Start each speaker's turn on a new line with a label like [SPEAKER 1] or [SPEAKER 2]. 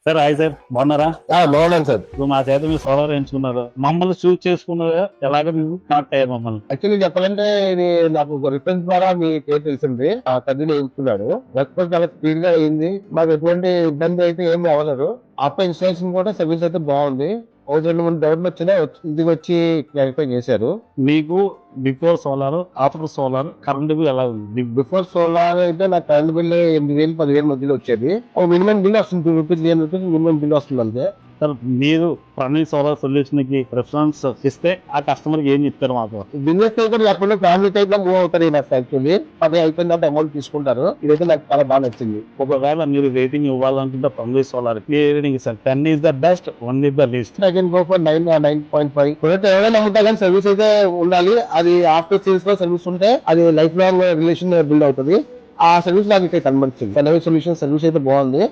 [SPEAKER 1] Sir hi sir, బాగున్నారా?
[SPEAKER 2] బాగున్నాను sir.
[SPEAKER 1] ఇప్పుడు మా చేత మీరు సోలార్ ఎంచుకున్నారు, మమ్మల్ని చూస్ చేసుకున్నారు, ఎలాగ మీరు కనెక్ట్ అయ్యారు మమ్మల్ని?
[SPEAKER 2] యాక్చువల్లీ చెప్పాలంటే ఇది నాకు ఒక రిఫరెన్స్ ద్వారా మీ పేరు తెలిసింది. ఆ కజిన్ ఎంచుకున్నాడు. రెస్పాన్స్ చాలా స్పీడ్ గా అయింది. మాకు ఎటువంటి ఇబ్బంది అయితే ఏమి అవ్వలేదు. ఆఫ్టర్ ఇన్స్టాలేషన్ కూడా సర్వీస్ అయితే బాగుంది. ఒక 2-3 డౌట్లు వచ్చినా ఇంటికి వచ్చి క్లారిఫై చేశారు.
[SPEAKER 1] మీకు before solar, after solar current bill ఎలా ఉంది?
[SPEAKER 2] బిఫోర్ సోలార్ అయితే నాకు కరెంట్ బిల్ 8,000-10,000 మధ్యలో వచ్చేది. ఒక మినిమం బిల్ వస్తుంది, 2 రూపీస్ 3 రూపీస్ మినిమం బిల్ వస్తుంది అంతే.
[SPEAKER 1] సార్ మీరు ప్రణయ్ సోలార్ సొల్యూషన్ కి రెఫరెన్స్ ఇస్తే ఆ కస్టమర్ కి ఏం చెప్తారు మాకు?
[SPEAKER 2] బిజినెస్ టైప్ లేకుండా ఫ్యామిలీ టైప్ లో మూవ్ అవుతారు నాకు యాక్చువల్లీ. అది అయిపోయిన తర్వాత అమౌంట్ తీసుకుంటారు. ఇదైతే నాకు చాలా బాగా నచ్చింది.
[SPEAKER 1] ఒకవేళ మీరు రేటింగ్ ఇవ్వాలనుకుంటే ప్రణయ్ సోలార్ కి rating sir 10 is the best, 1 is the least.
[SPEAKER 2] I can go for 9 or 9.5. Product ఎవరైనా నమ్ముతా కానీ సర్వీస్ అయితే ఉండాలి. అది ఆఫ్టర్ సేల్స్ లో సర్వీస్ ఉంటే అది లైఫ్ లాంగ్ రిలేషన్ బిల్డ్ అవుతుంది. ఆ సర్వీస్ నాకు ఇక్కడ కనబడుతుంది. సొల్యూషన్ సర్వీస్ అయితే బాగుంది.